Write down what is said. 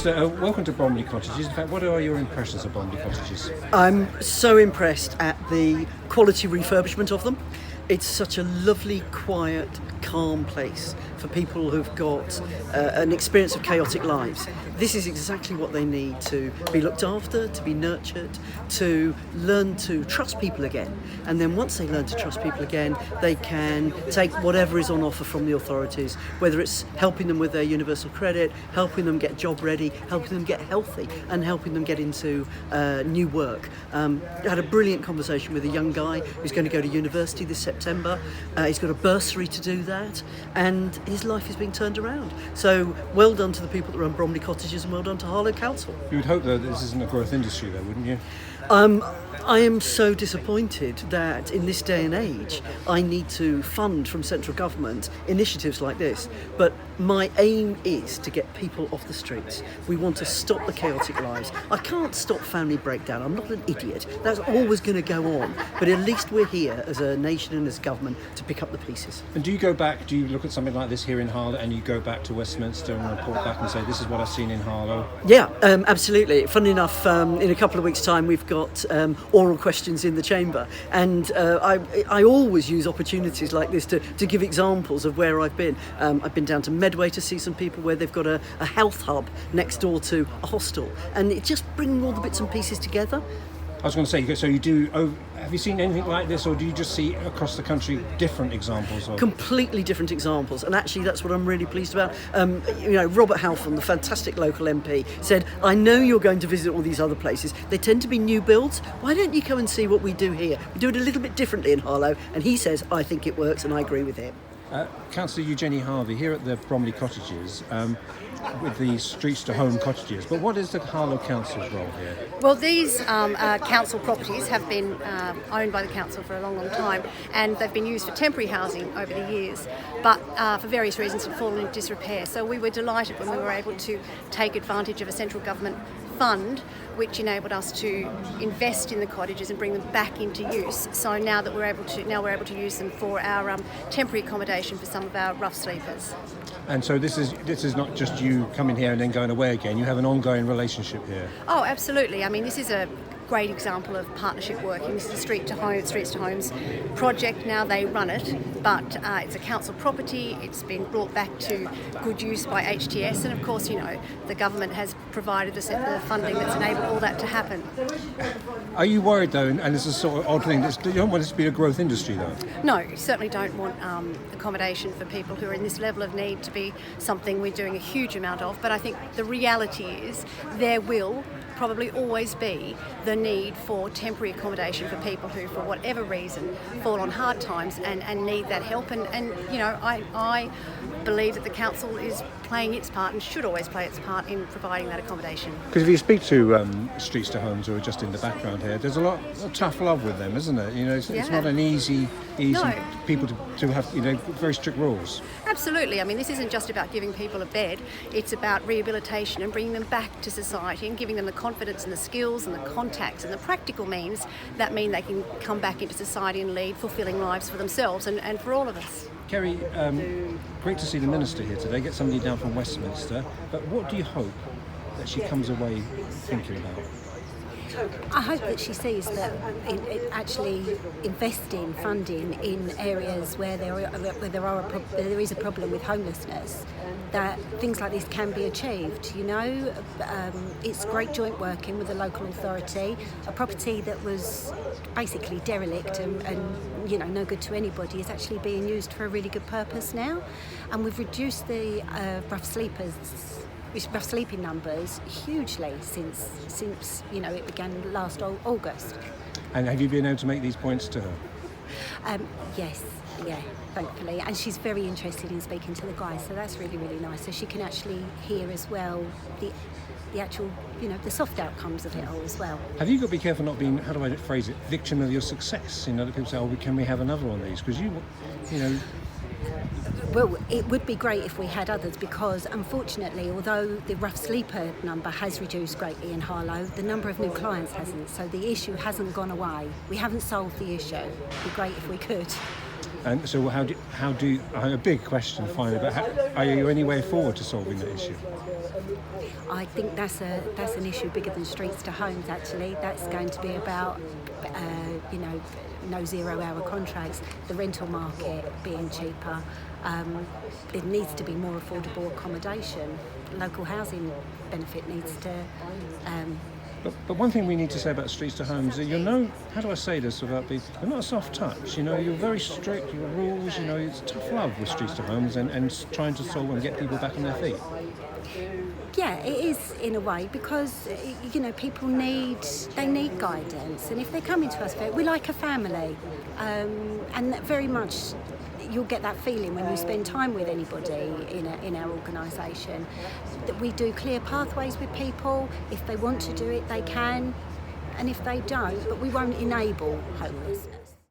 Esther, welcome to Bromley Cottages. In fact, what are your impressions of Bromley Cottages? I'm so impressed at the quality refurbishment of them. It's such a lovely, quiet, calm place for people who've got an experience of chaotic lives. This is exactly what they need to be looked after, to be nurtured, to learn to trust people again. And then once they learn to trust people again, they can take whatever is on offer from the authorities, whether it's helping them with their universal credit, helping them get job ready, helping them get healthy, and helping them get into new work. I had a brilliant conversation with a young guy who's going to go to university this September. He's got a bursary to do that, and his life is being turned around. So well done to the people that run Bromley Cottages, and well done to Harlow Council. You would hope that this isn't a growth industry though, wouldn't you? I am so disappointed that in this day and age I need to fund from central government initiatives like this, but my aim is to get people off the streets. We want to stop the chaotic lives. I can't stop family breakdown, I'm not an idiot, that's always going to go on, but at least we're here as a nation and as government to pick up the pieces. And do you look at something like this here in Harlow and you go back to Westminster and report back and say this is what I've seen in Harlow? Yeah, absolutely. Funnily enough, in a couple of weeks' time we've got oral questions in the chamber, and I always use opportunities like this to give examples of where I've been. I've been down to Medway to see some people where they've got a health hub next door to a hostel, and it's just bringing all the bits and pieces together. I was going to say, so you do. Have you seen anything like this, or do you just see across the country different examples of? Completely different examples, and actually that's what I'm really pleased about. Robert Halfon, the fantastic local MP, said, I know you're going to visit all these other places. They tend to be new builds. Why don't you come and see what we do here? We do it a little bit differently in Harlow, and he says, I think it works, and I agree with him. Councillor Eugenie Harvey, here at the Bromley Cottages, with the Streets2Homes cottages, but what is the Harlow Council's role here? Well, these council properties have been owned by the council for a long, long time, and they've been used for temporary housing over the years, but for various reasons have fallen into disrepair. So we were delighted when we were able to take advantage of a central government fund which enabled us to invest in the cottages and bring them back into use. So now we're able to use them for our temporary accommodation for some of our rough sleepers. And so this is not just you coming here and then going away again. You have an ongoing relationship here. Oh, absolutely. I mean, this is a great example of partnership working. This is the Streets2Homes project. Now they run it, but it's a council property. It's been brought back to good use by HTS, and of course, the government has provided the funding that's enabled all that to happen. Are you worried though, and it's a sort of odd thing, you don't want this to be a growth industry though? No, you certainly don't want accommodation for people who are in this level of need to be something we're doing a huge amount of, but I think the reality is there will probably always be the need for temporary accommodation for people who, for whatever reason, fall on hard times and need that help. And I believe that the council is playing its part and should always play its part in providing that accommodation. Because if you speak to Streets2Homes, who are just in the background here, there's a lot of tough love with them, isn't it? It's not an easy No. people to have, very strict rules. Absolutely. I mean, this isn't just about giving people a bed. It's about rehabilitation and bringing them back to society and giving them the confidence and the skills and the contacts and the practical means that mean they can come back into society and lead fulfilling lives for themselves and for all of us. Kerry, great to see the Minister here today, get somebody down from Westminster, but what do you hope that she comes away thinking about? I hope that she sees that actually investing funding in areas where there is a problem with homelessness, that things like this can be achieved. It's great joint working with the local authority. A property that was basically derelict and no good to anybody is actually being used for a really good purpose now, and we've reduced the rough sleeping numbers hugely since it began last August. And have you been able to make these points to her? Yes, thankfully, and she's very interested in speaking to the guys, so that's really, really nice. So she can actually hear as well the actual, the soft outcomes of it all as well. Have you got to be careful not being, how do I phrase it, victim of your success? That people say, can we have another one of these? Because Well, it would be great if we had others, because unfortunately, although the rough sleeper number has reduced greatly in Harlow, the number of new clients hasn't, so the issue hasn't gone away. We haven't solved the issue. It'd be great if we could. And so how do a big question finally, but are you any way forward to solving that issue? I think that's an issue bigger than Streets to Homes. Actually, that's going to be about no 0-hour contracts, the rental market being cheaper. There needs to be more affordable accommodation. Local housing benefit needs to. But one thing we need to say about Streets to Homes is how do I say this without being, you're not a soft touch, you're very strict, your rules, it's tough love with Streets to Homes and trying to solve and get people back on their feet. Yeah, it is in a way, because people need guidance, and if they're coming to us, we're like a family, and that very much you'll get that feeling when you spend time with anybody in our organisation, that we do clear pathways with people. If they want to do it, they can, and if they don't, but we won't enable homelessness.